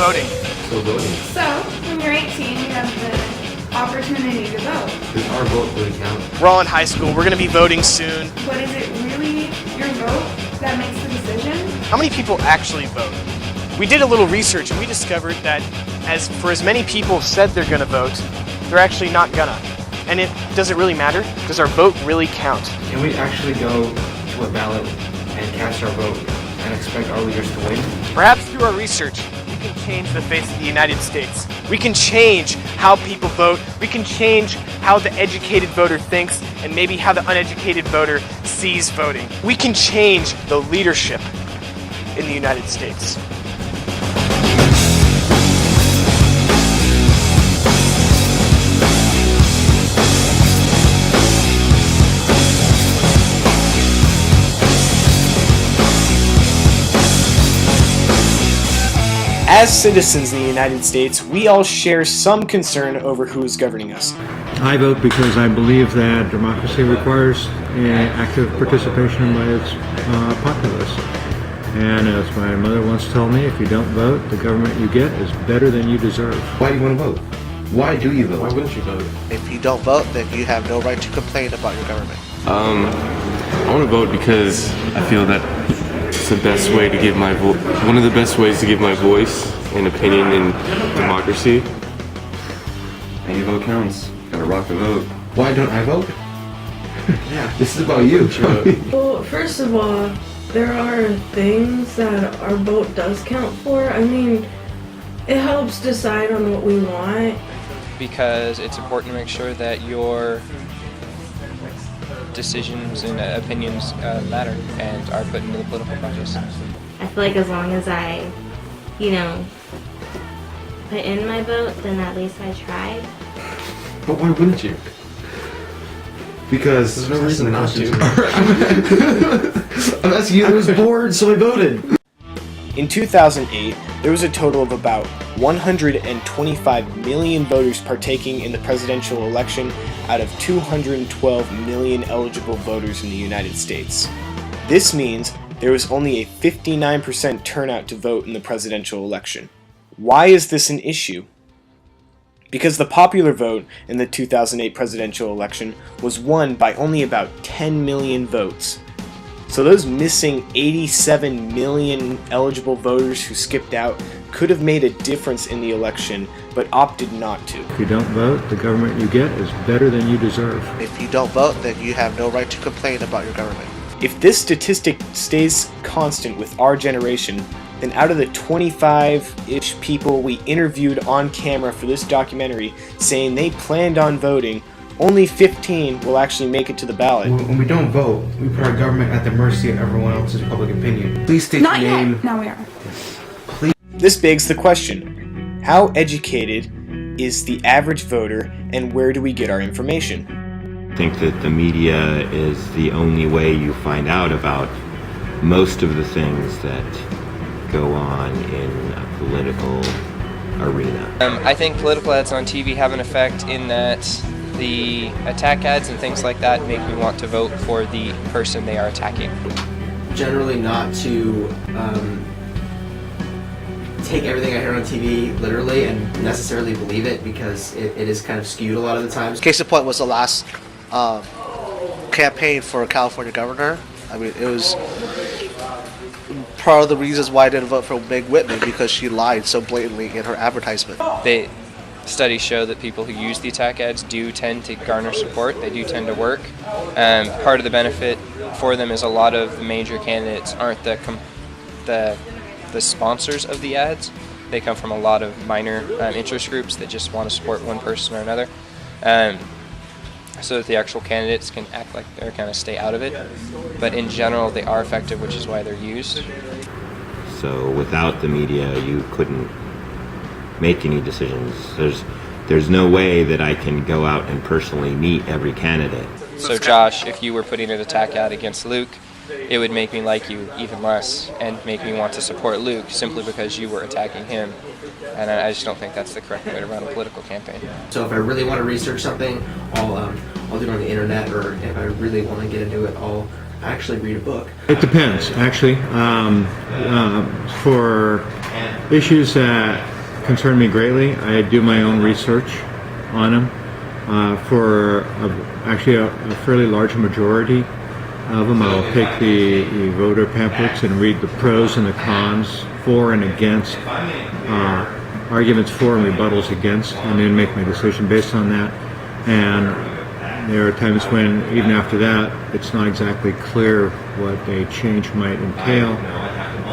voting. So, when you're 18, you have the opportunity to vote. Does our vote really count? We're all in high school. We're going to be voting soon. But is it really your vote that makes the decision? How many people actually vote? We did a little research and we discovered that for as many people said they're going to vote, they're actually not gonna. And does it really matter? Does our vote really count? Can we actually go to a ballot and cast our vote and expect our leaders to win? Perhaps through our research, we can change the face of the United States. We can change how people vote. We can change how the educated voter thinks and maybe how the uneducated voter sees voting. We can change the leadership in the United States. As citizens in the United States, we all share some concern over who is governing us. I vote because I believe that democracy requires active participation by its populace. And as my mother once told me, if you don't vote, the government you get is better than you deserve. Why do you want to vote? Why do you vote? Why wouldn't you vote? If you don't vote, then you have no right to complain about your government. I want to vote because I feel that it's the best way to give my one of the best ways to give my voice and opinion in democracy. Any vote counts. Gotta rock the vote. Why don't I vote? Yeah, this is about you. Well, first of all, there are things that our vote does count for. I mean, it helps decide on what we want. Because it's important to make sure that your decisions and opinions matter and are put into the political process. I feel like as long as I, put in my vote, then at least I tried. But why wouldn't you? Because there's no reason not to. I'm asking you, I was bored, so I voted. In 2008, there was a total of about 125 million voters partaking in the presidential election out of 212 million eligible voters in the United States. This means there was only a 59% turnout to vote in the presidential election. Why is this an issue? Because the popular vote in the 2008 presidential election was won by only about 10 million votes. So those missing 87 million eligible voters who skipped out could have made a difference in the election, but opted not to. If you don't vote, the government you get is better than you deserve. If you don't vote, then you have no right to complain about your government. If this statistic stays constant with our generation, then out of the 25-ish people we interviewed on camera for this documentary saying they planned on voting, only 15 will actually make it to the ballot. When we don't vote, we put our government at the mercy of everyone else's public opinion. Please state your name. Not yet. Now we are. Please. This begs the question, how educated is the average voter and where do we get our information? I think that the media is the only way you find out about most of the things that go on in a political arena. I think political ads on TV have an effect in that the attack ads and things like that make me want to vote for the person they are attacking. Generally not to take everything I hear on TV literally and necessarily believe it, because it is kind of skewed a lot of the times. Case in point was the last campaign for California governor. I mean, it was part of the reasons why I didn't vote for Meg Whitman, because she lied so blatantly in her advertisement. Studies show that people who use the attack ads do tend to garner support. They do tend to work. Part of the benefit for them is a lot of the major candidates aren't the sponsors of the ads. They come from a lot of minor interest groups that just want to support one person or another, so that the actual candidates can act like they're kind of stay out of it. But in general, they are effective, which is why they're used. So without the media, you couldn't make any decisions. There's no way that I can go out and personally meet every candidate. So Josh, if you were putting an attack ad against Luke, it would make me like you even less and make me want to support Luke simply because you were attacking him. And I just don't think that's the correct way to run a political campaign. So if I really want to research something, I'll do it on the internet, or if I really want to get into it, I'll actually read a book. It depends, actually. For issues that concern me greatly. I do my own research on them. For actually a fairly large majority of them, I'll take the voter pamphlets and read the pros and the cons, for and against, arguments for and rebuttals against, and then make my decision based on that. And there are times when, even after that, it's not exactly clear what a change might entail.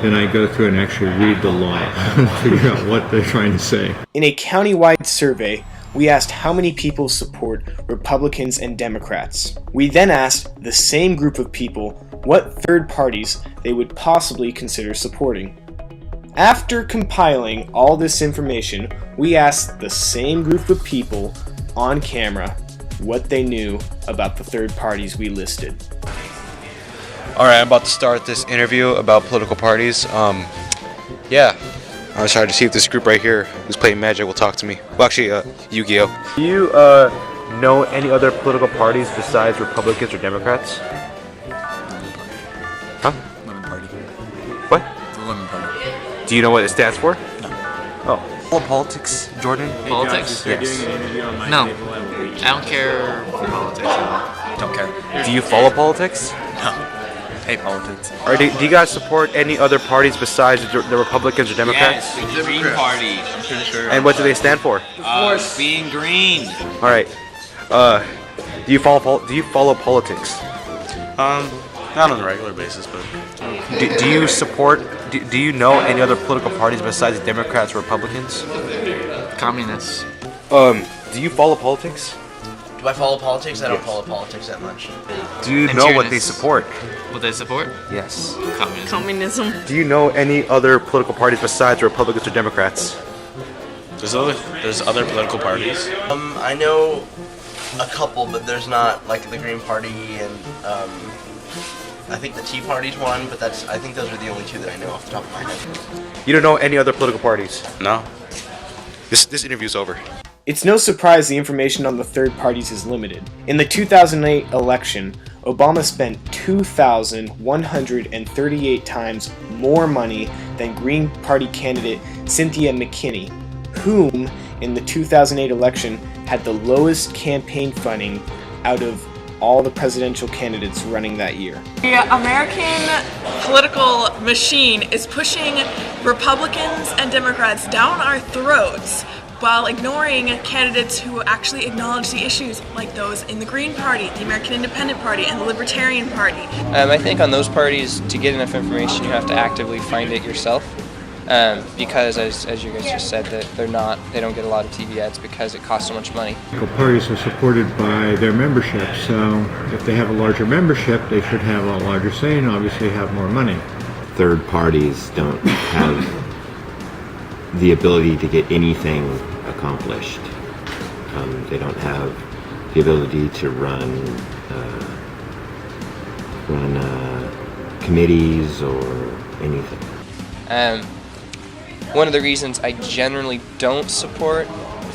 Then I go through and actually read the law and figure out what they're trying to say. In a county-wide survey, we asked how many people support Republicans and Democrats. We then asked the same group of people what third parties they would possibly consider supporting. After compiling all this information, we asked the same group of people on camera what they knew about the third parties we listed. Alright, I'm about to start this interview about political parties. Yeah, I'm excited to see if this group right here who's playing Magic will talk to me. Well, actually, Yu-Gi-Oh. Do you know any other political parties besides Republicans or Democrats? Huh? Lemon Party. What? The Lemon Party. Do you know what it stands for? No. Oh. Follow politics, Jordan? Politics? Yes. No. I don't care for politics at all. Don't care. Do you follow politics? No. Hate politics. Or do you guys support any other parties besides the Republicans or Democrats? Yes, the Green Party. I'm pretty sure. And what do they stand for? Being green. All right. Do you follow politics? Not on a regular basis, but. Do you support? Do you know any other political parties besides Democrats or Republicans? Communists. Do you follow politics? Do I follow politics? I don't follow politics that much. Do you know what they support? What they support? Yes. Communism. Do you know any other political parties besides Republicans or Democrats? There's other political parties. I know a couple, but there's not like the Green Party and I think the Tea Party's one, but I think those are the only two that I know off the top of my head. You don't know any other political parties? No. This interview's over. It's no surprise the information on the third parties is limited. In the 2008 election, Obama spent 2,138 times more money than Green Party candidate Cynthia McKinney, whom, in the 2008 election, had the lowest campaign funding out of all the presidential candidates running that year. The American political machine is pushing Republicans and Democrats down our throats while ignoring candidates who actually acknowledge the issues, like those in the Green Party, the American Independent Party, and the Libertarian Party. I think on those parties, to get enough information, you have to actively find it yourself. Because, as you guys just said, that they don't get a lot of TV ads because it costs so much money. Political parties are supported by their membership, so if they have a larger membership, they should have a larger say and obviously have more money. Third parties don't have the ability to get anything accomplished. They don't have the ability to run committees or anything. One of the reasons I generally don't support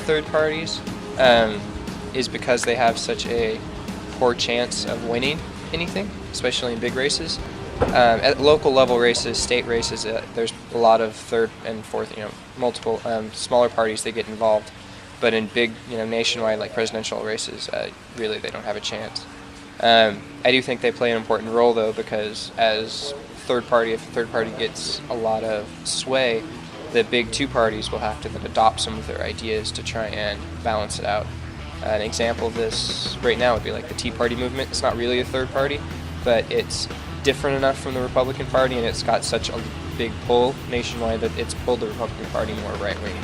third parties is because they have such a poor chance of winning anything, especially in big races. At local level races, state races, there's a lot of third and fourth, multiple smaller parties that get involved. But in big, nationwide, like presidential races, really they don't have a chance. I do think they play an important role, though, because if a third party gets a lot of sway, the big two parties will have to then adopt some of their ideas to try and balance it out. An example of this right now would be like the Tea Party movement. It's not really a third party, but it's different enough from the Republican Party, and it's got such a big pull nationwide that it's pulled the Republican Party more right-wing.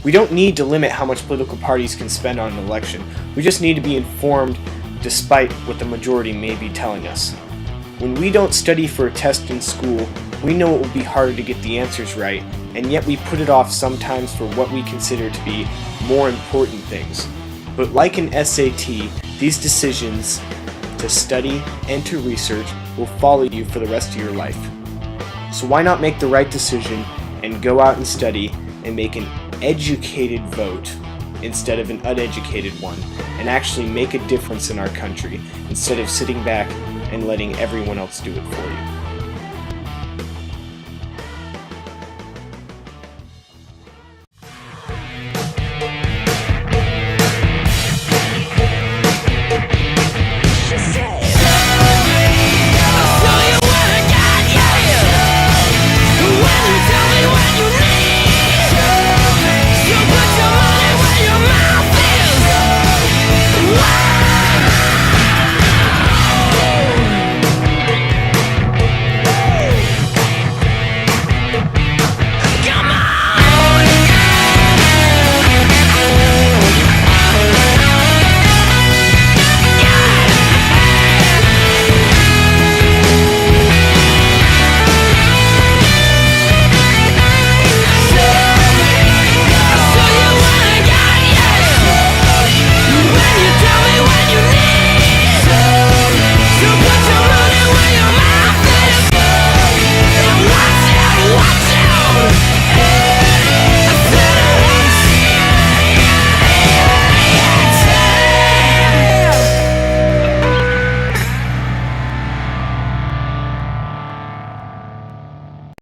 We don't need to limit how much political parties can spend on an election. We just need to be informed despite what the majority may be telling us. When we don't study for a test in school, we know it will be harder to get the answers right, and yet we put it off sometimes for what we consider to be more important things. But like an SAT, these decisions to study and to research will follow you for the rest of your life. So why not make the right decision and go out and study and make an educated vote instead of an uneducated one, and actually make a difference in our country instead of sitting back and letting everyone else do it for you.